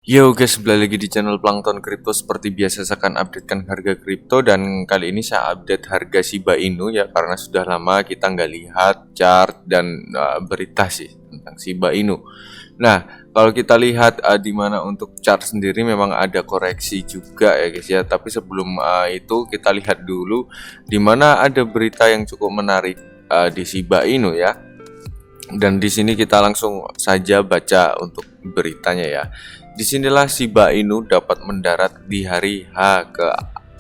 Yo guys, kembali lagi di channel Plankton Crypto. Seperti biasa saya akan updatekan harga kripto, dan kali ini saya update harga Shiba Inu ya, karena sudah lama kita nggak lihat chart dan berita sih tentang Shiba Inu. Nah, kalau kita lihat di mana untuk chart sendiri memang ada koreksi juga ya guys ya. Tapi sebelum itu kita lihat dulu di mana ada berita yang cukup menarik di Shiba Inu ya. Dan di sini kita langsung saja baca untuk beritanya ya. Disinilah Shiba Inu dapat mendarat di hari H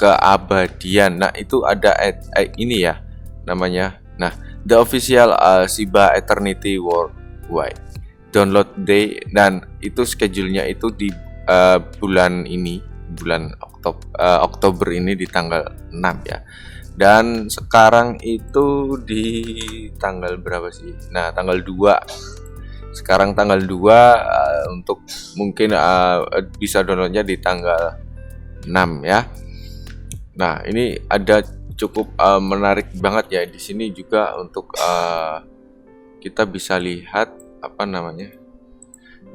keabadian. Nah, itu ada ini ya namanya. Nah, the official Shiba Eternity Worldwide download day, dan itu schedule-nya itu di bulan ini, bulan Oktober ini di tanggal 6 ya. Dan sekarang itu di tanggal berapa sih? Nah, tanggal 2. Sekarang tanggal 2, untuk mungkin bisa downloadnya di tanggal 6 ya. Nah, ini ada cukup menarik banget ya di sini juga untuk kita bisa lihat apa namanya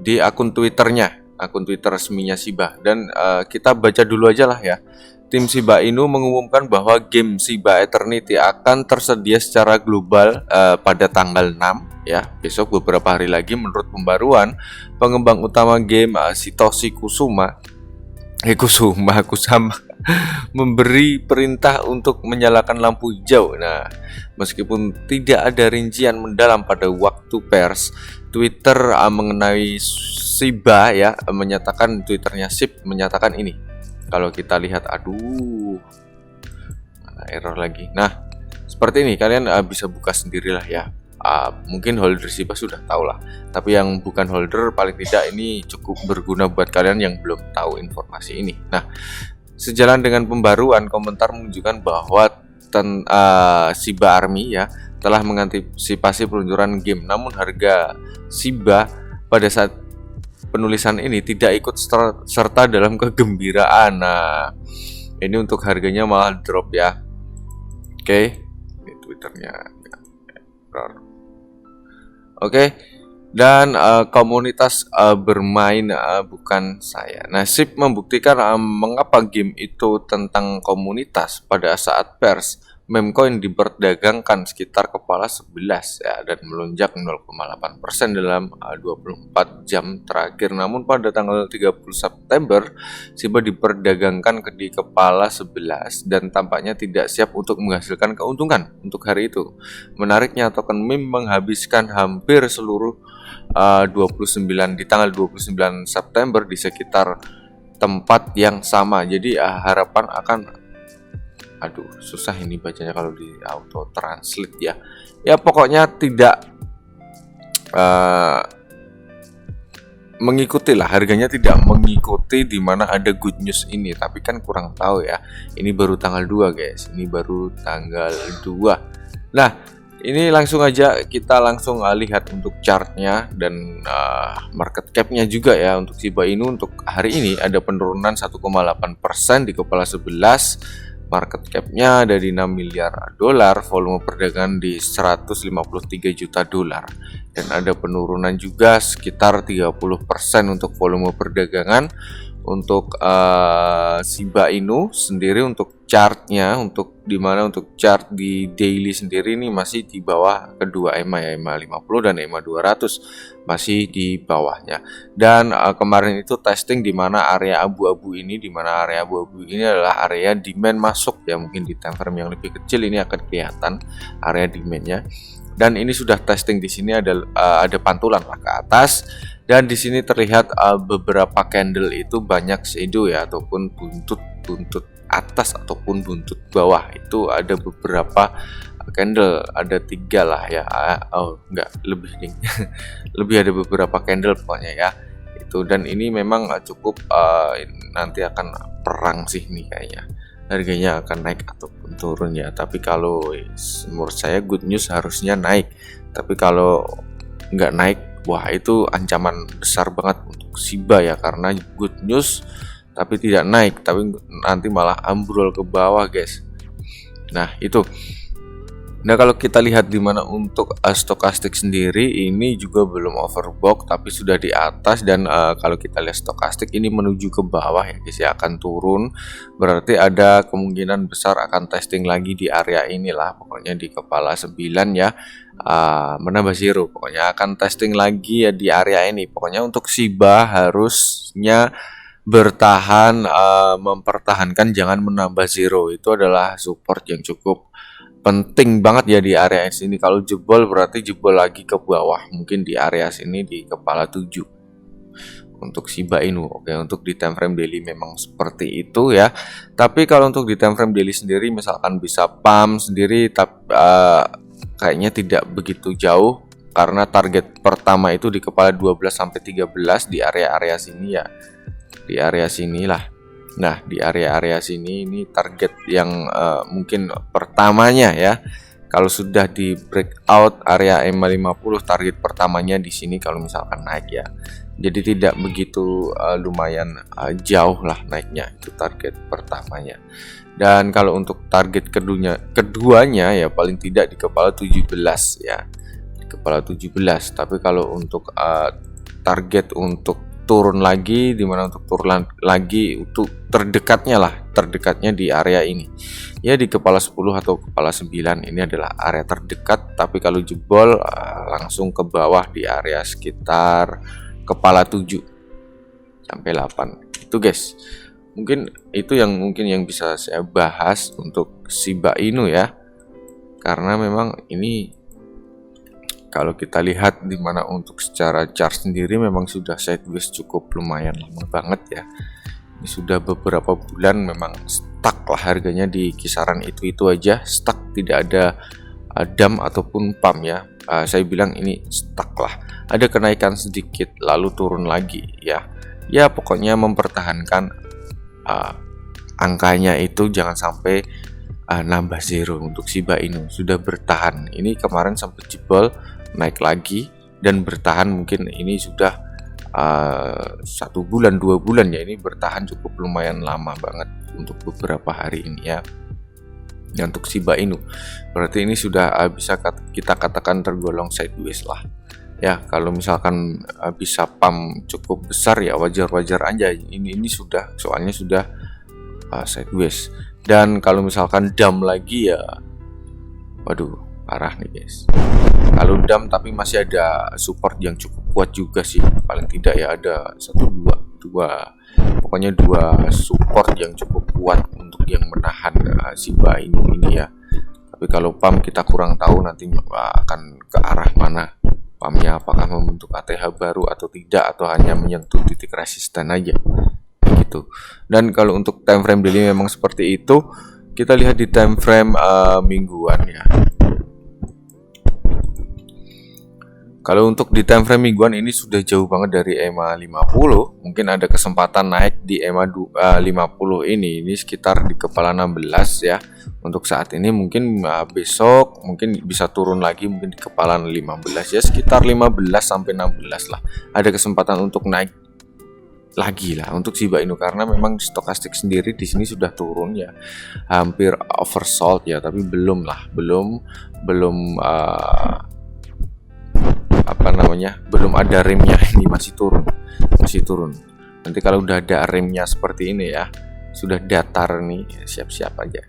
di akun Twitternya, akun Twitter resminya Shiba. Dan kita baca dulu aja lah ya. Tim Shiba Inu mengumumkan bahwa game Shiba Eternity akan tersedia secara global pada tanggal 6 ya, besok beberapa hari lagi. Menurut pembaruan, pengembang utama game Satoshi Kusama memberi perintah untuk menyalakan lampu hijau. Nah, meskipun tidak ada rincian mendalam pada waktu pers, Twitter mengenai Shiba ya menyatakan, Twitternya SIP menyatakan ini. Kalau kita lihat, aduh, error lagi. Nah, seperti ini, kalian bisa buka sendirilah ya. Mungkin holder Shiba sudah tahu lah, tapi yang bukan holder paling tidak ini cukup berguna buat kalian yang belum tahu informasi ini. Nah, sejalan dengan pembaruan, komentar menunjukkan bahwa Shiba Army ya telah mengantisipasi peluncuran game. Namun harga Shiba pada saat penulisan ini tidak ikut serta dalam kegembiraan. Nah, ini untuk harganya malah drop ya. Oke, ini Twitternya. Oke, dan komunitas bermain bukan saya. Nah, SIP membuktikan mengapa game itu tentang komunitas. Pada saat pers, meme coin diperdagangkan sekitar kepala 11 ya, dan melonjak 0,8% dalam 24 jam terakhir. Namun pada tanggal 30 September, Shiba diperdagangkan di kepala 11 dan tampaknya tidak siap untuk menghasilkan keuntungan untuk hari itu. Menariknya, token meme menghabiskan hampir seluruh 29 di tanggal 29 September di sekitar tempat yang sama. Jadi harapan akan, aduh susah ini bacanya kalau di auto translate ya. Ya pokoknya tidak mengikuti lah, harganya tidak mengikuti di mana ada good news ini. Tapi kan kurang tahu ya. Ini baru tanggal 2 guys. Ini baru tanggal 2. Nah, ini langsung aja kita langsung lihat untuk chartnya dan market capnya juga ya. Untuk Shiba Inu untuk hari ini ada penurunan 1,8% di kepala 11. Market capnya ada di 6 miliar dolar, volume perdagangan di 153 juta dolar, dan ada penurunan juga sekitar 30% untuk volume perdagangan. Untuk Shiba Inu sendiri untuk chartnya, untuk dimana untuk chart di daily sendiri ini masih di bawah kedua EMA ya, EMA 50 dan EMA 200 masih di bawahnya. Dan kemarin itu testing di mana area abu-abu ini, adalah area demand masuk ya. Mungkin di time frame yang lebih kecil ini akan kelihatan area demandnya. Dan ini sudah testing di sini ada pantulan lah ke atas. Dan di sini terlihat beberapa candle itu banyak shadow ya, ataupun buntut atas ataupun buntut bawah. Itu ada beberapa candle, ada 3 lah ya. Oh enggak, lebih nih. Lebih ada beberapa candle pokoknya ya. Itu, dan ini memang cukup nanti akan perang sih nih kayaknya. Harganya akan naik ataupun turun ya. Tapi kalau menurut saya good news harusnya naik. Tapi kalau nggak naik, wah itu ancaman besar banget untuk Shiba ya, karena good news tapi tidak naik, tapi nanti malah ambrol ke bawah guys. Nah itu. Nah, kalau kita lihat di mana untuk stokastik sendiri ini juga belum overbought tapi sudah di atas, dan kalau kita lihat stokastik ini menuju ke bawah ya guys ya, akan turun. Berarti ada kemungkinan besar akan testing lagi di area inilah, pokoknya di kepala 9 ya. Menambah zero, pokoknya akan testing lagi ya di area ini. Pokoknya untuk Shiba harusnya bertahan, mempertahankan jangan menambah zero. Itu adalah support yang cukup penting banget ya di area sini. Kalau jebol berarti jebol lagi ke bawah, mungkin di area sini di kepala 7 untuk Shiba Inu. Oke, untuk di time frame daily memang seperti itu ya. Tapi kalau untuk di time frame daily sendiri misalkan bisa pump sendiri, tapi kayaknya tidak begitu jauh karena target pertama itu di kepala 12 sampai 13 di area-area sini ya. Di area sinilah. Nah, di area-area sini ini target yang mungkin pertamanya ya. Kalau sudah di breakout area EMA 50, target pertamanya di sini kalau misalkan naik ya. Jadi tidak begitu lumayan jauh lah naiknya, itu target pertamanya. Dan kalau untuk target keduanya ya paling tidak di kepala 17 ya. Di kepala 17. Tapi kalau untuk target untuk turun lagi, dimana untuk turun lagi untuk terdekatnya di area ini ya, di kepala 10 atau kepala 9 ini adalah area terdekat. Tapi kalau jebol langsung ke bawah di area sekitar kepala 7 sampai 8 itu guys. Mungkin itu yang bisa saya bahas untuk Shiba Inu ya, karena memang ini kalau kita lihat di mana untuk secara chart sendiri memang sudah sideways cukup lumayan lama banget ya. Ini sudah beberapa bulan memang stuck lah harganya di kisaran itu aja, stuck, tidak ada dump ataupun pump ya. Saya bilang ini stuck lah. Ada kenaikan sedikit lalu turun lagi ya. Ya pokoknya mempertahankan angkanya itu jangan sampai nambah zero. Untuk Shiba Inu sudah bertahan. Ini kemarin sempat jebol, naik lagi dan bertahan, mungkin ini sudah 1 bulan 2 bulan ya, ini bertahan cukup lumayan lama banget untuk beberapa hari ini ya. Untuk Shiba Inu berarti ini sudah bisa kita katakan tergolong sideways lah ya. Kalau misalkan bisa pump cukup besar ya wajar-wajar aja. Ini sudah, soalnya sudah sideways. Dan kalau misalkan dump lagi ya waduh parah nih guys. Kalau dump tapi masih ada support yang cukup kuat juga sih, paling tidak ya ada 2 pokoknya 2 support yang cukup kuat untuk yang menahan Shiba Inu ini ya. Tapi kalau pump kita kurang tahu nanti akan ke arah mana pumpnya, apakah membentuk ATH baru atau tidak, atau hanya menyentuh titik resisten aja gitu. Dan kalau untuk time frame daily memang seperti itu. Kita lihat di time frame mingguan ya. Kalau untuk di time frame mingguan ini sudah jauh banget dari EMA 50. Mungkin ada kesempatan naik di EMA 50 ini sekitar di kepala 16 ya. Untuk saat ini mungkin besok mungkin bisa turun lagi, mungkin di kepala 15 ya, sekitar 15 sampai 16 lah. Ada kesempatan untuk naik lagi lah untuk Shiba Inu, karena memang stokastik sendiri di sini sudah turun ya. Hampir oversold ya, tapi belum belum ada remnya, ini masih turun. Nanti kalau udah ada remnya seperti ini ya, sudah datar nih, siap-siap aja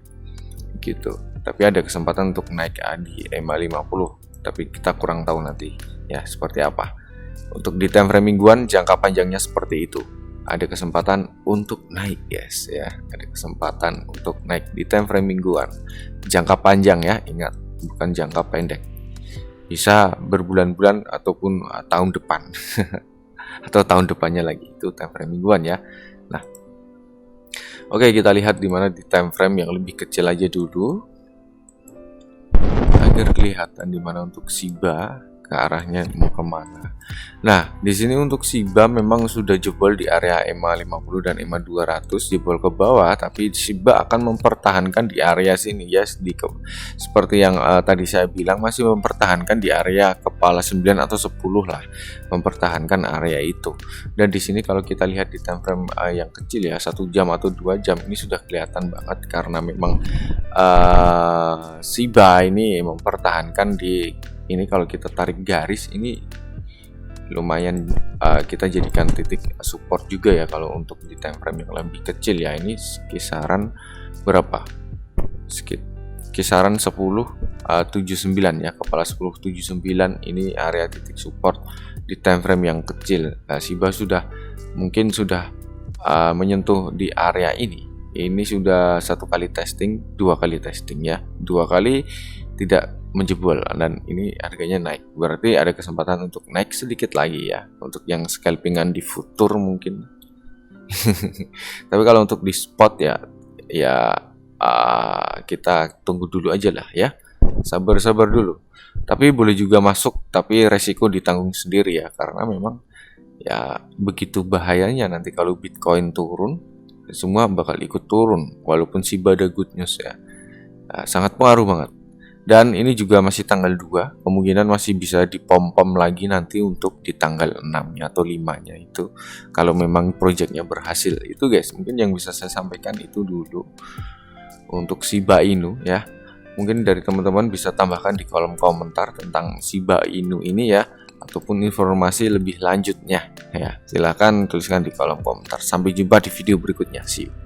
gitu. Tapi ada kesempatan untuk naik di EMA 50, tapi kita kurang tahu nanti ya seperti apa. Untuk di time frame mingguan jangka panjangnya seperti itu, ada kesempatan untuk naik guys ya, ada kesempatan untuk naik di time frame mingguan jangka panjang ya, ingat bukan jangka pendek. Bisa berbulan-bulan ataupun tahun depan atau tahun depannya lagi, itu time frame mingguan ya. Nah, oke, kita lihat di mana di time frame yang lebih kecil aja dulu agar kelihatan di mana untuk Shiba. ke arahnya mau kemana. Nah, di sini untuk Shiba memang sudah jebol di area EMA 50 dan EMA 200, jebol ke bawah, tapi Shiba akan mempertahankan di area sini ya, seperti yang tadi saya bilang, masih mempertahankan di area kepala 9 atau 10 lah, mempertahankan area itu. Dan di sini kalau kita lihat di time frame yang kecil ya, 1 jam atau 2 jam, ini sudah kelihatan banget karena memang Shiba ini mempertahankan di ini. Kalau kita tarik garis ini lumayan kita jadikan titik support juga ya kalau untuk di time frame yang lebih kecil ya. Ini kisaran berapa? Kisaran 10.79 ya, kepala 10.79 ini area titik support di time frame yang kecil. Shiba mungkin sudah menyentuh di area ini. Ini sudah 1 kali testing, 2 kali testing ya, 2 kali tidak menjebol, dan ini harganya naik, berarti ada kesempatan untuk naik sedikit lagi ya untuk yang scalpingan di futur mungkin. Tapi kalau untuk di spot ya kita tunggu dulu aja lah ya, sabar dulu. Tapi boleh juga masuk, tapi resiko ditanggung sendiri ya, karena memang ya begitu bahayanya nanti kalau Bitcoin turun, semua bakal ikut turun. Walaupun Shiba ada good news ya, sangat pengaruh banget. Dan ini juga masih tanggal 2, kemungkinan masih bisa dipom-pom lagi nanti untuk di tanggal 6-nya atau 5-nya itu, kalau memang projectnya berhasil. Itu guys, mungkin yang bisa saya sampaikan itu dulu untuk Shiba Inu ya. Mungkin dari teman-teman bisa tambahkan di kolom komentar tentang Shiba Inu ini ya, ataupun informasi lebih lanjutnya ya. Silahkan tuliskan di kolom komentar. Sampai jumpa di video berikutnya. See you.